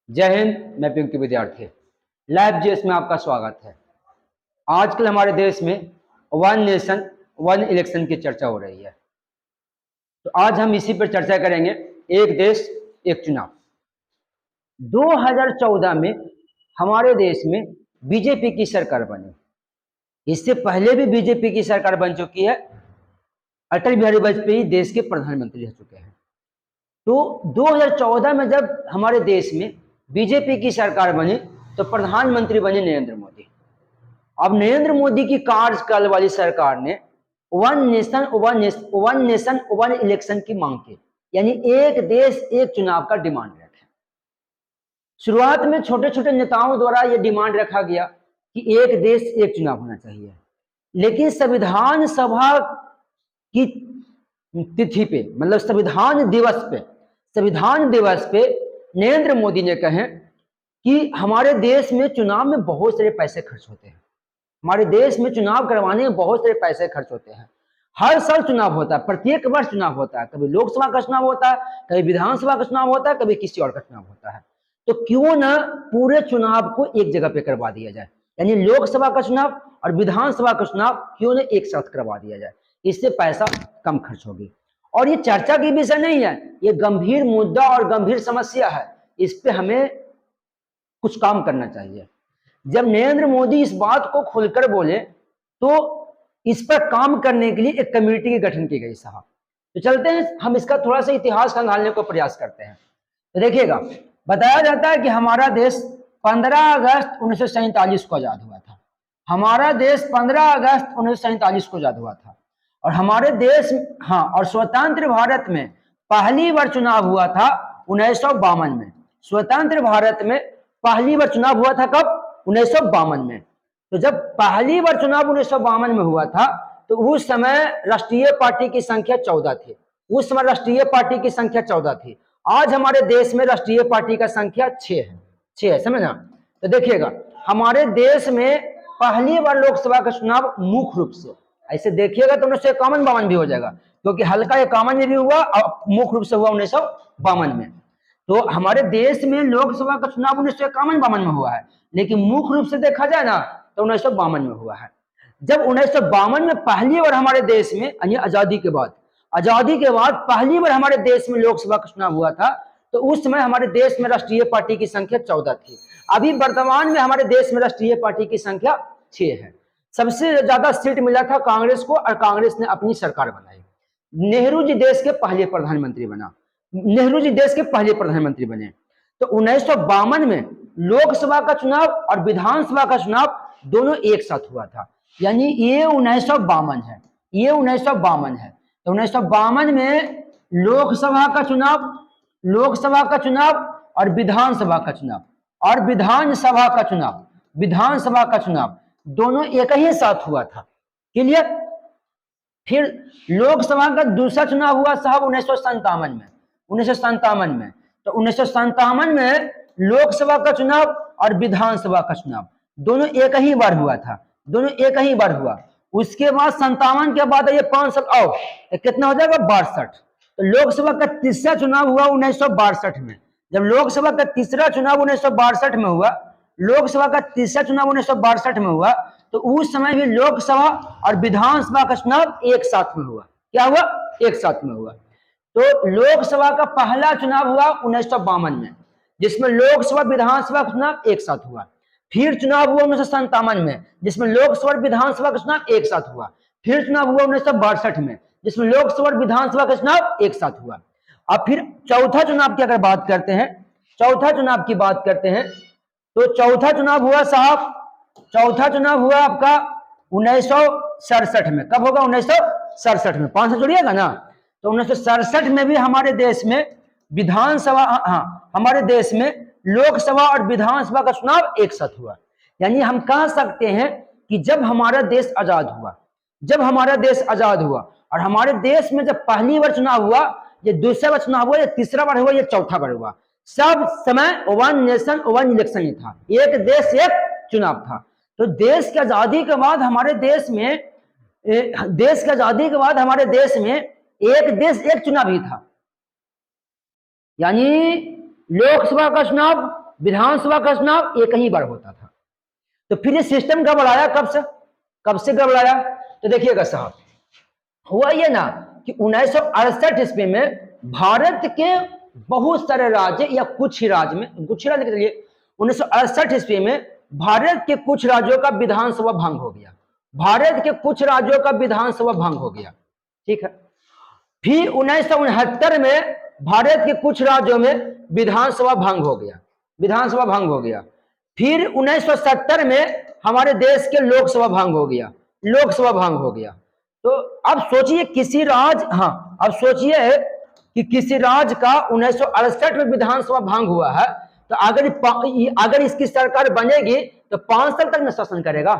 जय हिंद। मैं पिंकी विद्यार्थी लाइव जीएस में आपका स्वागत है। आजकल हमारे देश में वन नेशन वन इलेक्शन की चर्चा हो रही है, तो आज हम इसी पर चर्चा करेंगे। एक देश एक चुनाव। 2014 में हमारे देश में बीजेपी की सरकार बनी। इससे पहले भी बीजेपी की सरकार बन चुकी है। अटल बिहारी वाजपेयी देश के प्रधानमंत्री रह चुके हैं। तो 2014 में जब हमारे देश में बीजेपी की सरकार बनी तो प्रधानमंत्री बने नरेंद्र मोदी। अब नरेंद्र मोदी की कार्यकाल वाली सरकार ने वन नेशन वन इलेक्शन की मांग की, यानी एक देश एक चुनाव का डिमांड रखा। शुरुआत में छोटे छोटे नेताओं द्वारा यह डिमांड रखा गया कि एक देश एक चुनाव होना चाहिए, लेकिन संविधान सभा की तिथि पे, मतलब संविधान दिवस पे नरेंद्र मोदी ने कहे कि हमारे देश में चुनाव में बहुत सारे पैसे खर्च होते हैं। हमारे देश में चुनाव करवाने में बहुत सारे पैसे खर्च होते हैं। हर साल चुनाव होता है, प्रत्येक वर्ष चुनाव होता है। कभी लोकसभा का चुनाव होता है, कभी विधानसभा का चुनाव होता है, कभी किसी और का चुनाव होता है। तो क्यों ना पूरे चुनाव को एक जगह पे करवा दिया जाए, यानी लोकसभा का चुनाव और विधानसभा का चुनाव क्यों ना एक साथ करवा दिया जाए। इससे पैसा कम खर्च होगी। और ये चर्चा की विषय नहीं है, ये गंभीर मुद्दा और गंभीर समस्या है। इस पे हमें कुछ काम करना चाहिए। जब नरेंद्र मोदी इस बात को खुलकर बोले तो इस पर काम करने के लिए एक कमेटी की गठन की गई साहब। तो चलते हैं, हम इसका थोड़ा सा इतिहास खंगालने को प्रयास करते हैं। तो देखिएगा, बताया जाता है कि हमारा देश 15 अगस्त 1947 को आजाद हुआ था। हमारा देश 15 अगस्त 1947 को आजाद हुआ था। और हमारे देश और स्वतंत्र भारत में पहली बार चुनाव हुआ था 1952 में। स्वतंत्र भारत में पहली बार चुनाव हुआ था कब? 1952 में। तो जब पहली बार चुनाव 1952 में हुआ था तो उस समय राष्ट्रीय पार्टी की संख्या 14 थी। उस समय राष्ट्रीय पार्टी की संख्या 14 थी। आज हमारे देश में राष्ट्रीय पार्टी का संख्या 6 है, समझना। तो देखिएगा, हमारे देश में पहली बार लोकसभा का चुनाव मुख्य रूप से, ऐसे देखिएगा तो 1951-52 भी हो जाएगा, क्योंकि हल्का 51 में भी हुआ और मुख्य रूप से हुआ 1952 में। तो हमारे देश में लोकसभा का चुनाव 1951-52 में हुआ है, लेकिन मुख्य रूप से देखा जाए ना तो 1952 में हुआ है। जब 1952 में पहली बार हमारे देश में, यानी आजादी के बाद पहली बार हमारे देश में लोकसभा का चुनाव हुआ था, तो उस समय हमारे देश में राष्ट्रीय पार्टी की संख्या 14 थी। अभी वर्तमान में हमारे देश में राष्ट्रीय पार्टी की संख्या 6 है। सबसे ज्यादा सीट मिला था कांग्रेस को, और कांग्रेस ने अपनी सरकार बनाई। नेहरू जी देश के पहले प्रधानमंत्री बने। तो 1952 में लोकसभा का चुनाव और विधानसभा का चुनाव दोनों एक साथ हुआ था, यानी ये 1952 है, ये 1952 है। तो 1952 में लोकसभा का चुनाव और विधानसभा का चुनाव दोनों एक ही साथ हुआ था। क्लियर? फिर लोकसभा का दूसरा चुनाव हुआ साहब 1957 में। तो 1957 में लोकसभा का चुनाव और विधानसभा का चुनाव दोनों एक ही बार हुआ। उसके बाद 57 के बाद ये 5 साल और कितना हो जाएगा? 62। तो लोकसभा का तीसरा चुनाव हुआ 1962 में। जब लोकसभा का तीसरा चुनाव 1962 में हुआ, तो उस समय भी लोकसभा और विधानसभा का चुनाव एक साथ में हुआ। क्या हुआ? एक साथ में हुआ। तो लोकसभा का पहला चुनाव हुआ 1952 में, जिसमें लोकसभा विधानसभा का चुनाव एक साथ हुआ। फिर चुनाव हुआ 1957 में, जिसमें लोकसभा और विधानसभा का चुनाव एक साथ हुआ। फिर चुनाव हुआ 1962 में, जिसमें लोकसभा और विधानसभा का चुनाव एक साथ हुआ। अब फिर चौथा चुनाव की अगर बात करते हैं, तो चौथा चुनाव हुआ आपका 1967 में। कब होगा? 1967 में। 5 से जोड़िएगा ना। तो 1967 में भी हमारे देश में लोकसभा और विधानसभा का चुनाव एक साथ हुआ। यानी हम कह सकते हैं कि जब हमारा देश आजाद हुआ और हमारे देश में जब पहली बार चुनाव हुआ, ये दूसरा बार चुनाव हुआ, ये तीसरा बार हुआ, ये चौथा बार हुआ, सब समय वन नेशन वन इलेक्शन ही था, एक देश एक चुनाव था। तो देश की आजादी के बाद हमारे देश में एक देश एक चुनाव ही था। यानी लोकसभा का चुनाव विधानसभा का चुनाव एक ही बार होता था। तो फिर ये सिस्टम गड़बड़ाया कब से गड़बड़ाया? तो देखिएगा साहब, हुआ ये ना कि 1968 ईस्वी में भारत के बहुत सारे राज्य या कुछ ही राज्य के चलिए 1968 ईस्वी में भारत के कुछ राज्यों का विधानसभा भंग हो गया। भारत के कुछ राज्यों का विधानसभा भंग हो गया, ठीक है। फिर 1969 में भारत के कुछ राज्यों में विधानसभा भंग हो गया। फिर 1970 में हमारे देश के लोकसभा भंग हो गया। तो अब सोचिए अब सोचिए कि किसी राज्य का 1968 में विधानसभा भंग हुआ है, तो अगर इसकी सरकार बनेगी तो 5 साल तक न शासन करेगा।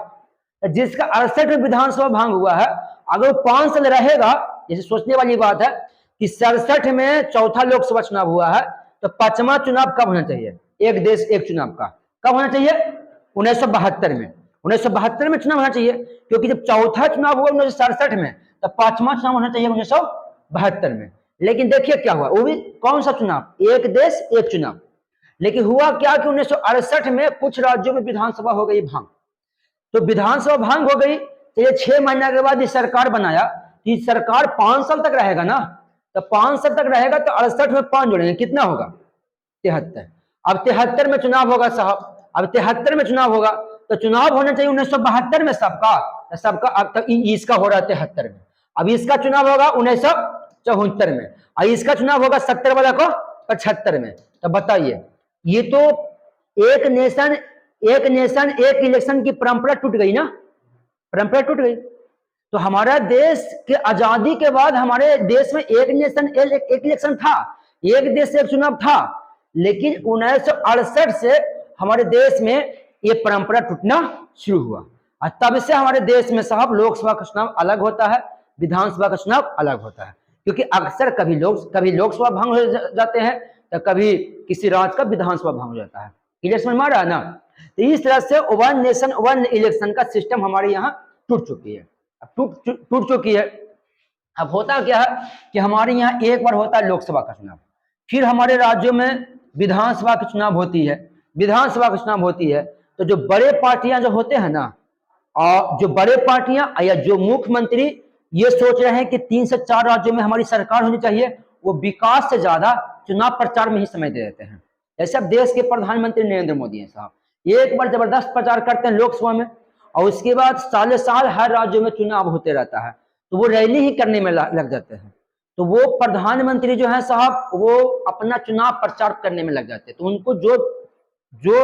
जिसका 68 में विधानसभा भंग हुआ है, अगर वो 5 साल रहेगा, जैसे सोचने वाली बात है कि 67 में चौथा लोकसभा चुनाव हुआ है, तो 5वां चुनाव कब होना चाहिए? एक देश एक चुनाव का कब होना चाहिए? 1972 में। 1972 में चुनाव होना चाहिए, क्योंकि जब चौथा चुनाव हुआ 1967 में, तब 5वां चुनाव होना चाहिए 1972 में। लेकिन देखिए क्या हुआ, वो भी कौन सा चुनाव? एक देश एक चुनाव। लेकिन हुआ क्या कि 1968 में कुछ राज्यों में विधानसभा हो गई भंग। तो विधानसभा भंग हो गई, तो ये 6 महीने के बाद ये सरकार बनाया। ये सरकार 5 साल तक रहेगा ना, तो 5 साल तक रहेगा, तो 68 में 5 जोड़ेंगे, कितना होगा? 73। अब 73 में चुनाव होगा साहब, अब 73 में चुनाव होगा, तो चुनाव होना चाहिए 1972 में सबका। अब तक इसका हो रहा है 73 में। अब इसका चुनाव होगा 1974 में, और इसका चुनाव होगा 70 वाला को 75 में। तो बताइए, ये तो एक नेशन एक इलेक्शन की परंपरा टूट गई ना, परंपरा टूट गई। तो हमारा देश के आजादी के बाद हमारे देश में एक नेशन एक इलेक्शन था, एक देश एक चुनाव था। लेकिन 1968 से हमारे देश में ये परंपरा टूटना शुरू हुआ, और तब से हमारे देश में साहब लोकसभा का चुनाव अलग होता है, विधानसभा का चुनाव अलग होता है। क्योंकि अक्सर कभी लोकसभा भंग हो जाते हैं, तो कभी किसी राज्य का विधानसभा भंग हो जाता है। क्लियर समझ में आ रहा है ना? तो इस तरह से वन नेशन वन इलेक्शन का सिस्टम हमारे यहाँ टूट चुकी है। अब टूट चुकी है। अब होता क्या है कि हमारे यहाँ एक बार होता है लोकसभा का चुनाव, फिर हमारे राज्यों में विधानसभा का चुनाव होती है। तो जो बड़े पार्टियां जो होते हैं ना, और जो बड़े पार्टियां या जो मुख्यमंत्री ये सोच रहे हैं कि 3 से 4 राज्यों में हमारी सरकार होनी चाहिए, वो विकास से ज्यादा चुनाव प्रचार में ही समय दे देते हैं। जैसे अब देश के प्रधानमंत्री नरेंद्र मोदी हैं साहब, एक बार जबरदस्त प्रचार करते हैं लोकसभा में, और उसके बाद साल हर राज्यों में चुनाव होते रहता है, तो वो रैली ही करने में लग जाते हैं। तो वो प्रधानमंत्री जो है साहब, वो अपना चुनाव प्रचार करने में लग जाते हैं। तो उनको जो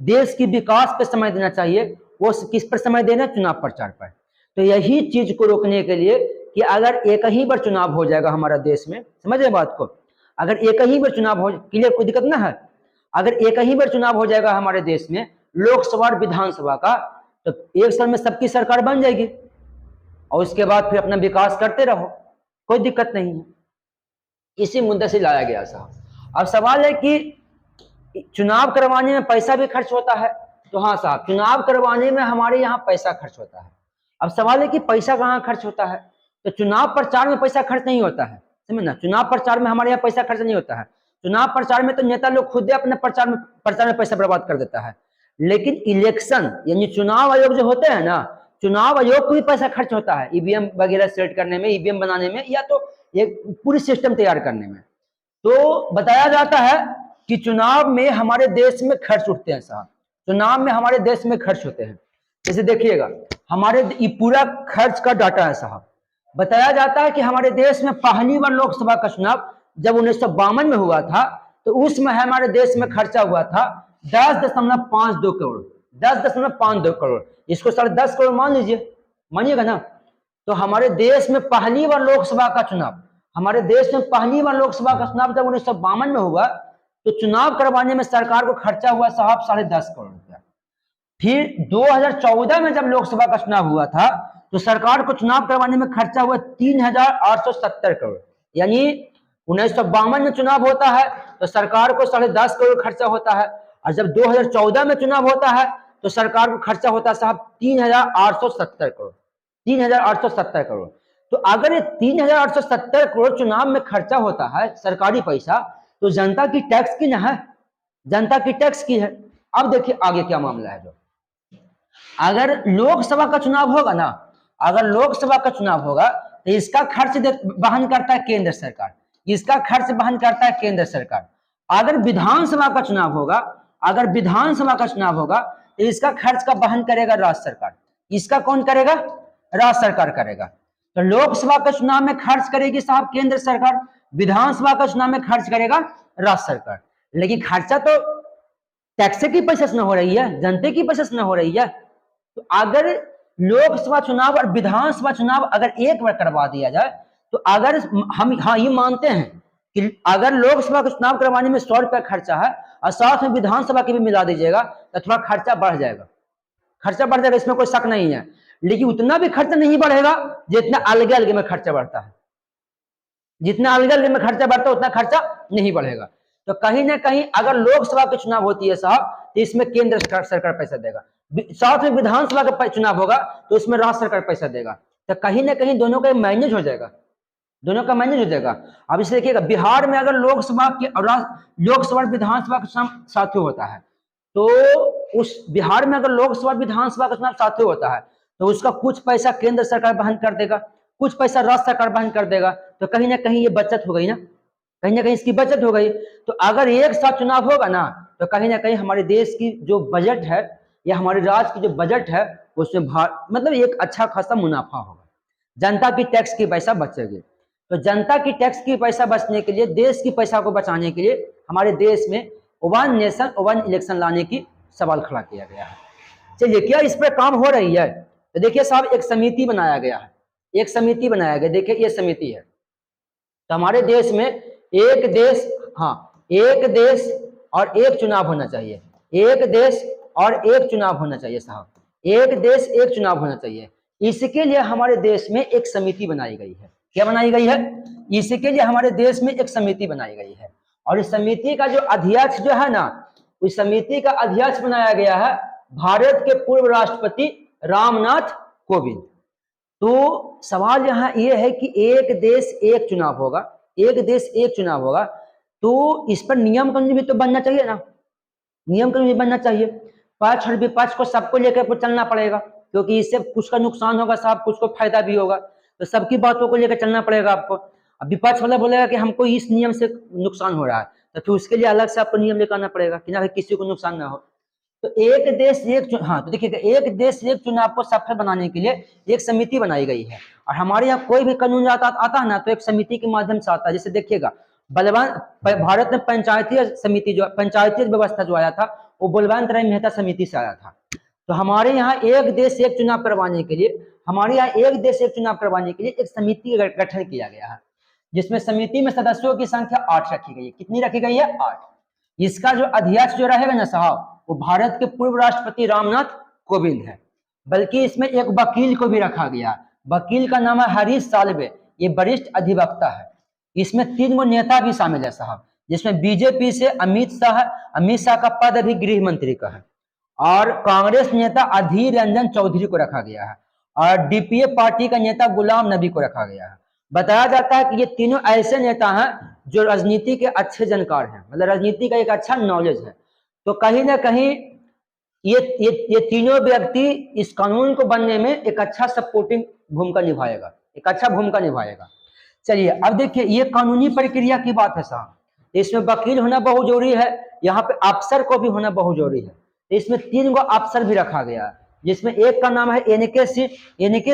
देश की विकास पे समय देना चाहिए, वो किस पर समय देना? चुनाव प्रचार पर। तो यही चीज को रोकने के लिए कि अगर एक ही बार चुनाव हो जाएगा हमारा देश में, समझ रहे बात को, अगर एक ही बार चुनाव हो, क्लियर, कोई दिक्कत ना है, अगर एक ही बार चुनाव हो जाएगा हमारे देश में लोकसभा और विधानसभा का, तो 1 साल में सबकी सरकार बन जाएगी, और उसके बाद फिर अपना विकास करते रहो, कोई दिक्कत नहीं है। इसी मुद्दे से लाया गया साहब। अब सवाल है कि चुनाव करवाने में पैसा भी खर्च होता है। तो हाँ साहब, चुनाव करवाने में हमारे यहाँ पैसा खर्च होता है। अब सवाल है कि पैसा कहाँ खर्च होता है? तो चुनाव प्रचार में पैसा खर्च नहीं होता है, समझना। चुनाव प्रचार में हमारे यहाँ पैसा खर्च नहीं होता है। चुनाव प्रचार में तो नेता लोग खुद अपने प्रचार में पैसा बर्बाद कर देता है। लेकिन इलेक्शन यानी चुनाव आयोग जो होते हैं ना, चुनाव आयोग को भी पैसा खर्च होता है ईवीएम वगैरह सेट करने में, ईवीएम बनाने में, या तो एक पूरी सिस्टम तैयार करने में। तो बताया जाता है कि चुनाव में हमारे देश में खर्च उठते हैं साहब, चुनाव में हमारे देश में खर्च होते हैं। जैसे देखिएगा, हमारे ये पूरा खर्च का डाटा है साहब। बताया जाता है कि हमारे देश में पहली बार लोकसभा का चुनाव जब 1952 में हुआ था, तो उसमें हमारे देश में खर्चा हुआ था 10.52 करोड़, 10.52 करोड़। इसको 10.5 करोड़ मान लीजिए, मानिएगा ना। तो हमारे देश में पहली बार लोकसभा का चुनाव, जब 1952 में हुआ, तो चुनाव करवाने में सरकार को खर्चा हुआ साहब 10.5 करोड़ रुपया। फिर 2014 में जब लोकसभा का चुनाव हुआ था, तो सरकार को चुनाव करवाने में खर्चा हुआ 3,870 करोड़। यानी 1952 में चुनाव होता है तो सरकार को 10.5 करोड़ खर्चा होता है, और जब 2014 में चुनाव होता है तो सरकार को खर्चा होता है साहब 3,870 करोड़, 3,870 करोड़। तो अगर ये 3,870 करोड़ चुनाव में खर्चा होता है सरकारी पैसा, तो जनता की टैक्स की ना है, जनता की टैक्स की है। अब देखिए आगे क्या मामला है। जो अगर लोकसभा का चुनाव होगा ना, अगर लोकसभा का चुनाव होगा तो इसका खर्च वहन करता है केंद्र सरकार, इसका खर्च वहन करता है केंद्र सरकार। अगर विधानसभा का चुनाव होगा, अगर विधानसभा का चुनाव होगा तो इसका खर्च का वहन करेगा राज्य सरकार। इसका कौन करेगा? राज्य सरकार करेगा। तो लोकसभा के चुनाव में खर्च करेगी साहब केंद्र सरकार, विधानसभा का चुनाव में खर्च करेगा राज्य सरकार। लेकिन खर्चा तो टैक्स की पैसे से न हो रही है, जनता की पैसे से न हो रही है। तो अगर लोकसभा चुनाव और विधानसभा चुनाव अगर एक बार करवा दिया जाए तो अगर हम हाँ ये मानते हैं कि अगर लोकसभा का चुनाव करवाने में 100 रुपया खर्चा है और साथ में विधानसभा के भी मिला दीजिएगा तो थोड़ा खर्चा बढ़ जाएगा, खर्चा बढ़ जाएगा, इसमें कोई शक नहीं है। लेकिन उतना भी खर्चा नहीं बढ़ेगा जितना अलग अलग में खर्चा बढ़ता है, जितना अलग अलग में खर्चा बढ़ता है उतना खर्चा नहीं बढ़ेगा। तो कहीं ना कहीं अगर लोकसभा के चुनाव होती है साहब तो इसमें केंद्र सरकार पैसा देगा, साथ में विधानसभा का चुनाव होगा तो उसमें राज्य सरकार पैसा देगा। तो कहीं ना कहीं दोनों का मैनेज हो जाएगा, दोनों का मैनेज हो जाएगा। अब इसे देखिएगा, बिहार में अगर लोकसभा के और लोकसभा विधानसभा का चुनाव साथ होता है तो उस बिहार में अगर लोकसभा विधानसभा का चुनाव साथ होता है तो उसका कुछ पैसा केंद्र सरकार वहन कर देगा, कुछ पैसा राज्य सरकार वहन कर देगा। तो कहीं ना कहीं ये बचत हो गई ना, कहीं ना कहीं इसकी बचत हो गई। तो अगर एक साथ चुनाव होगा ना तो कहीं ना कहीं हमारे देश की जो बजट है या हमारे राज्य की जो बजट है उसमें मतलब एक अच्छा खासा मुनाफा होगा, जनता की टैक्स की पैसा बचेगी। तो जनता की टैक्स की पैसा बचने के लिए, देश की पैसा को बचाने के लिए हमारे देश में वन नेशन वन इलेक्शन लाने की सवाल खड़ा किया गया है। चलिए क्या इस पर काम हो रही है? तो देखिए साहब एक समिति बनाया गया है, एक समिति बनाया गया। देखिए ये समिति है। तो हमारे देश में एक देश, हाँ एक देश और एक चुनाव होना चाहिए, एक देश और एक चुनाव होना चाहिए साहब, एक देश एक चुनाव होना चाहिए। इसके लिए हमारे देश में एक समिति बनाई गई है। क्या बनाई गई है? इसके लिए हमारे देश में एक समिति बनाई गई है। और इस समिति का जो अध्यक्ष जो है ना, उस समिति का अध्यक्ष बनाया गया है भारत के पूर्व राष्ट्रपति रामनाथ कोविंद। तो सवाल यहाँ ये है कि एक देश एक चुनाव होगा, एक देश एक चुनाव होगा, तो इस पर नियम कानून भी तो बनना चाहिए ना, नियम कानून भी बनना चाहिए। पक्ष और विपक्ष को सबको लेकर चलना पड़ेगा, क्योंकि इससे कुछ का नुकसान होगा साहब, कुछ को फायदा भी होगा। तो सबकी बातों को लेकर चलना पड़ेगा आपको। अब विपक्ष वाला बोलेगा कि हमको इस नियम से नुकसान हो रहा है, तो फिर उसके लिए अलग से आपको नियम लेकर आना पड़ेगा कि ना किसी को नुकसान ना हो। तो एक देश एक हाँ, तो देखिएगा एक देश एक चुनाव को सफल बनाने के लिए एक समिति बनाई गई है। और हमारे यहाँ कोई भी कानून आता है ना तो एक समिति के माध्यम से आता है। जैसे देखिएगा बलवान भारत में पंचायती समिति जो पंचायती व्यवस्था जो आया था वो बलवंत राय मेहता समिति से आया था। तो हमारे यहाँ एक देश एक चुनाव करवाने के लिए, हमारे यहाँ एक देश एक चुनाव करवाने के लिए एक समिति का गठन किया गया है, जिसमें समिति में सदस्यों की संख्या 8 रखी गई है। कितनी रखी गई है? 8। इसका जो अध्यक्ष जो रहेगा ना साहब वो भारत के पूर्व राष्ट्रपति रामनाथ कोविंद है। बल्कि इसमें एक वकील को भी रखा गया, वकील का नाम है हरीश साल्वे, ये वरिष्ठ अधिवक्ता है। इसमें 3 नेता भी शामिल है साहब, जिसमें बीजेपी से अमित शाह का पद अभी गृह मंत्री का है, और कांग्रेस नेता अधीर रंजन चौधरी को रखा गया है, और डीपीए पार्टी का नेता गुलाम नबी को रखा गया है। बताया जाता है कि ये तीनों ऐसे नेता हैं जो राजनीति के अच्छे जानकार हैं, मतलब राजनीति का एक अच्छा नॉलेज है। तो कहीं ना कहीं ये तीनों व्यक्ति इस कानून को बनने में एक अच्छा सपोर्टिंग भूमिका निभाएगा, एक अच्छा भूमिका निभाएगा। चलिए अब देखिए ये कानूनी प्रक्रिया की बात है साहब, इसमें वकील होना बहुत जरूरी है, यहाँ पे अफसर को भी होना बहुत जरूरी है। इसमें 3 अफसर भी रखा गया है, जिसमें एक का नाम है एनके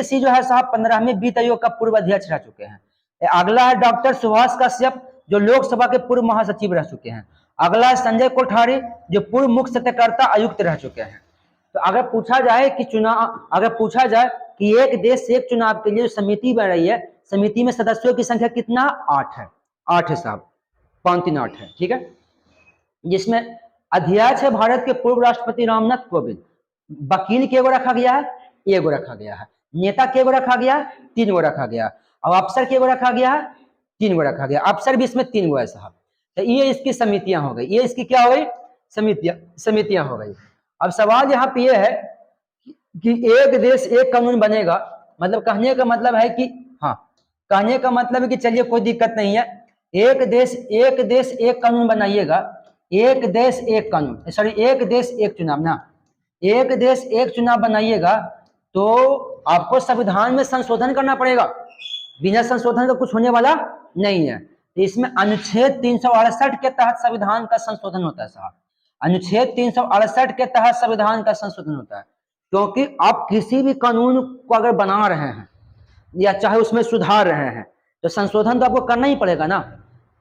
सिंह जो है साहब 15वें वित्त आयोग का पूर्व अध्यक्ष रह चुके हैं। अगला है डॉक्टर सुभाष कश्यप जो लोकसभा के पूर्व महासचिव रह चुके हैं। अगला है संजय कोठारी जो पूर्व मुख्य सत्यकर्ता आयुक्त रह चुके हैं। तो अगर पूछा जाए कि एक देश एक चुनाव के लिए समिति बन रही है, समिति में सदस्यों की संख्या कितना? 8 है। 8 है साहब, 5 3 8 है, ठीक है। जिसमें अध्यक्ष है भारत के पूर्व राष्ट्रपति रामनाथ कोविंद, वकील के रखा गया है, 1 रखा गया है, नेता के रखा गया है, 3 रखा गया, और अफसर के रखा गया है, 3 रखा गया, अफसर भी इसमें 3 है साहब। तो ये इसकी समितियां हो गई, ये इसकी क्या हो गई? समितियां हो गई। अब सवाल यहाँ पे ये है कि एक देश एक कानून बनेगा, मतलब कहने का मतलब है कि हाँ, कहने का मतलब है कि चलिए कोई दिक्कत नहीं है, एक देश एक कानून बनाइएगा, एक देश एक कानून, सॉरी एक देश एक चुनाव ना, एक देश एक चुनाव बनाइएगा तो आपको संविधान में संशोधन करना पड़ेगा, बिना संशोधन का कुछ होने वाला नहीं है। तो इसमें अनुच्छेद 368 के तहत संविधान का संशोधन होता है साहब, अनुच्छेद 368 के तहत संविधान का संशोधन होता है। क्योंकि आप किसी भी कानून को अगर बना रहे हैं या चाहे उसमें सुधार रहे हैं तो संशोधन तो आपको करना ही पड़ेगा ना।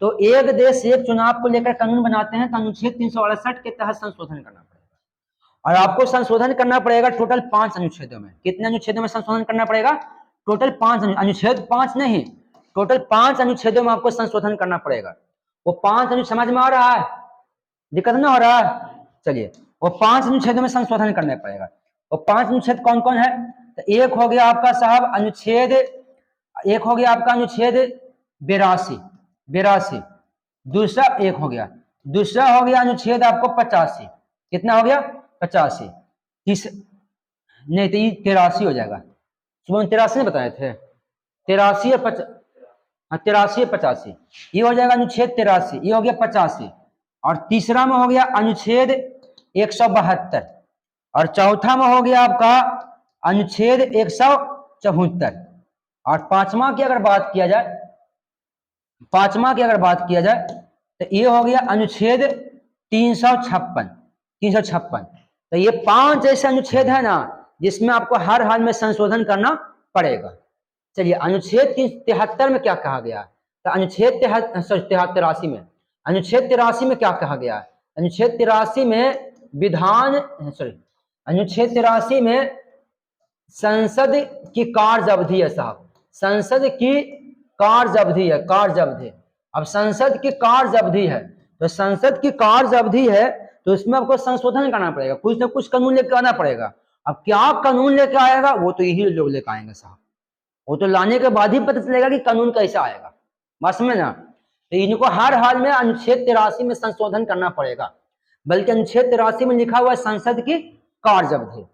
तो एक देश एक चुनाव को लेकर कानून बनाते हैं तो अनुच्छेद 368 के तहत संशोधन करना पड़ेगा। और आपको संशोधन करना पड़ेगा टोटल 5 अनुच्छेदों में। कितने अनुच्छेदों में संशोधन करना पड़ेगा? टोटल 5 अनुच्छेद, 5 नहीं, टोटल 5 अनुच्छेदों में आपको संशोधन करना पड़ेगा। वो 5 अनुच्छेद समझ में आ रहा है? दिक्कत ना हो रहा है? चलिए, वो 5 अनुच्छेदों में संशोधन करना पड़ेगा। वो 5 अनुच्छेद कौन कौन है? तो एक हो गया आपका साहब अनुच्छेद, एक हो गया आपका अनुच्छेद 82, दूसरा एक हो गया, दूसरा हो गया अनुच्छेद आपको 85। कितना हो गया? 85। नहीं तो ये 83 हो जाएगा। सुबह 83 बताए थे, 83 और 83 85, ये हो जाएगा अनुच्छेद 83, ये हो गया 85। और तीसरा में हो गया अनुच्छेद 172 और चौथा में हो गया आपका अनुच्छेद 174। और पांचवा की अगर बात किया जाए, पांचवा की अगर बात किया जाए तो ये हो गया अनुच्छेद 356। तो ये 5 ऐसे अनुच्छेद है ना जिसमें आपको हर हाल में संशोधन करना पड़ेगा। चलिए, अनुच्छेद 73 में क्या कहा गया? तो अनुच्छेद 83 में, अनुच्छेद 83 में क्या कहा गया? अनुच्छेद 83 में विधान, सॉरी, अनुच्छेद 83 में संसद की कार्य अवधि है साहब, संसद की कार्य अवधि है, कार्य अवधि। अब संसद की कार्य अवधि है तो संसद की कार्य अवधि है तो इसमें आपको संशोधन करना पड़ेगा, कुछ ना कुछ कानून लेकर आना पड़ेगा। अब क्या कानून लेकर आएगा वो तो यही लोग लेकर आएंगे साहब, वो तो लाने के बाद ही पता चलेगा कि कानून कैसा आएगा, बात समझ ना। तो इनको हर हाल में अनुच्छेद 83 में संशोधन करना पड़ेगा। बल्कि अनुच्छेद 83 में लिखा हुआ है संसद की कार्य अवधि।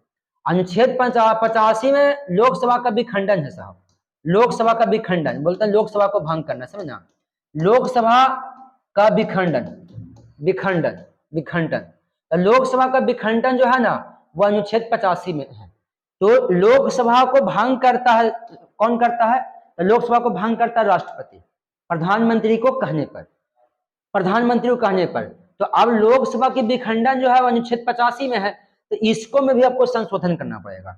अनुच्छेद 85 में लोकसभा का विखंडन है साहब, लोकसभा का विखंडन, बोलते हैं लोकसभा को भंग करना, समझना, लोकसभा का विखंडन, विखंडन, विखंडन। तो लोकसभा का विखंडन जो है ना वो अनुच्छेद 85 में है। तो लोकसभा को भंग करता है, कौन करता है? तो लोकसभा को भंग करता है राष्ट्रपति, प्रधानमंत्री को कहने पर, प्रधानमंत्री को कहने पर। तो अब लोकसभा की विखंडन जो है वो अनुच्छेद 85 में है, तो इसको में भी आपको संशोधन करना पड़ेगा।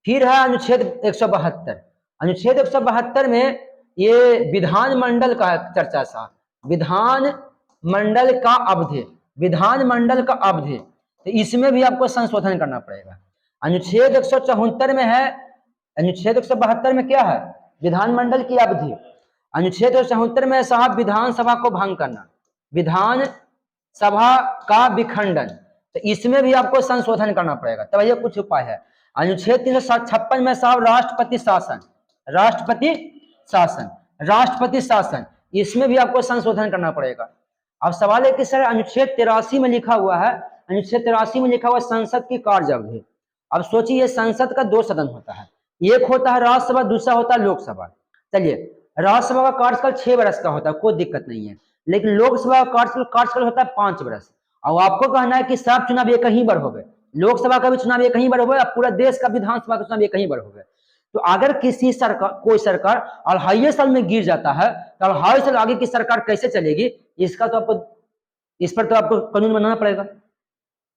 फिर है अनुच्छेद 172। अनुच्छेद 172 में ये विधानमंडल का चर्चा सा, विधानमंडल का अवधि, विधानमंडल का अवधि, तो इसमें भी आपको संशोधन करना पड़ेगा। अनुच्छेद 174 में है, अनुच्छेद 172 में क्या है? विधानमंडल की अवधि। अनुच्छेद 174 में साहब विधानसभा को भंग करना, विधानसभा का विखंडन, तो इसमें भी आपको संशोधन करना पड़ेगा। तब ये कुछ उपाय है। अनुच्छेद 356 में साहब राष्ट्रपति शासन, राष्ट्रपति शासन, राष्ट्रपति शासन, इसमें भी आपको संशोधन करना पड़ेगा। अब सवाल है कि सर अनुच्छेद 83 में लिखा हुआ है, अनुच्छेद 83 में लिखा हुआ संसद की कार्य अवधि। अब सोचिए संसद का 2 सदन होता है, एक होता है राज्यसभा, दूसरा होता है लोकसभा। चलिए, राज्यसभा का कार्यकाल 6 वर्ष का होता है, कोई दिक्कत नहीं है, लेकिन लोकसभा का कार्यकाल होता है 5 वर्ष। और आपको कहना है कि सब चुनाव एक ही बार हो गए, लोकसभा का भी चुनाव एक ही बार हो गए, अब पूरा देश का विधानसभा का चुनाव एक ही बार हो गए। तो अगर किसी सरकार, कोई सरकार अढ़ाई साल में गिर जाता है तो अढ़ाई साल आगे की सरकार कैसे चलेगी? इसका तो आपको, इस पर तो आपको कानून बनाना पड़ेगा।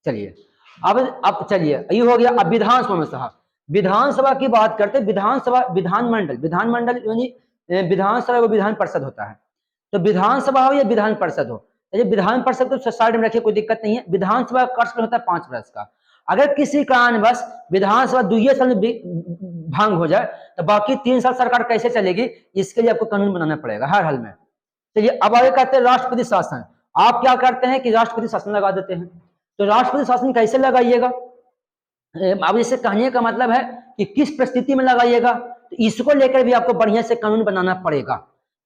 चलिए, अब चलिए, ये हो गया। अब विधानसभा में साहब, विधानसभा की बात करते, विधानसभा, विधानमंडल, विधानमंडल यानी विधानसभा वो विधान परिषद होता है। तो विधानसभा हो या विधान परिषद हो, विधान परिषद तो साइड में रखिए, कोई दिक्कत नहीं है। विधानसभा का कार्यकाल होता है 5 वर्ष का। अगर किसी कारणवश विधानसभा 2 साल में भंग हो जाए तो बाकी 3 साल सरकार कैसे चलेगी? इसके लिए आपको कानून बनाना पड़ेगा हर हाल में। चलिए, अब आगे कहते हैं राष्ट्रपति शासन। आप क्या करते हैं कि राष्ट्रपति शासन लगा देते हैं। तो राष्ट्रपति शासन कैसे लगाइएगा? अब इसे कहने का मतलब है कि किस परिस्थिति में लगाइएगा, तो इसको लेकर भी आपको बढ़िया से कानून बनाना पड़ेगा,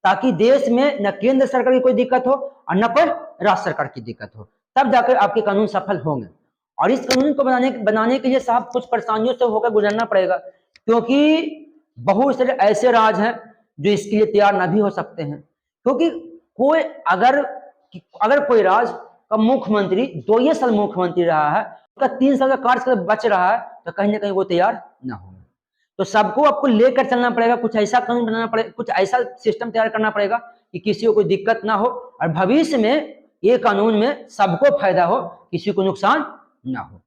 ताकि देश में न केंद्र सरकार की कोई दिक्कत हो और न कोई राज्य सरकार की दिक्कत हो, तब जाकर आपके कानून सफल होंगे। और इस कानून को बनाने के लिए साहब कुछ परेशानियों से होकर गुजरना पड़ेगा, क्योंकि बहुत सारे ऐसे राज्य हैं जो इसके लिए तैयार न भी हो सकते हैं। क्योंकि कोई अगर कोई राज्य का मुख्यमंत्री 2 साल मुख्यमंत्री रहा है, उसका 3 साल का कार्यकाल बच रहा है, तो कहीं ना कहीं वो तैयार ना हो। तो सबको आपको लेकर चलना पड़ेगा, कुछ ऐसा कानून बनाना पड़ेगा, कुछ ऐसा सिस्टम तैयार करना पड़ेगा कि किसी को कोई दिक्कत ना हो और भविष्य में ये कानून में सबको फायदा हो, किसी को नुकसान ना हो।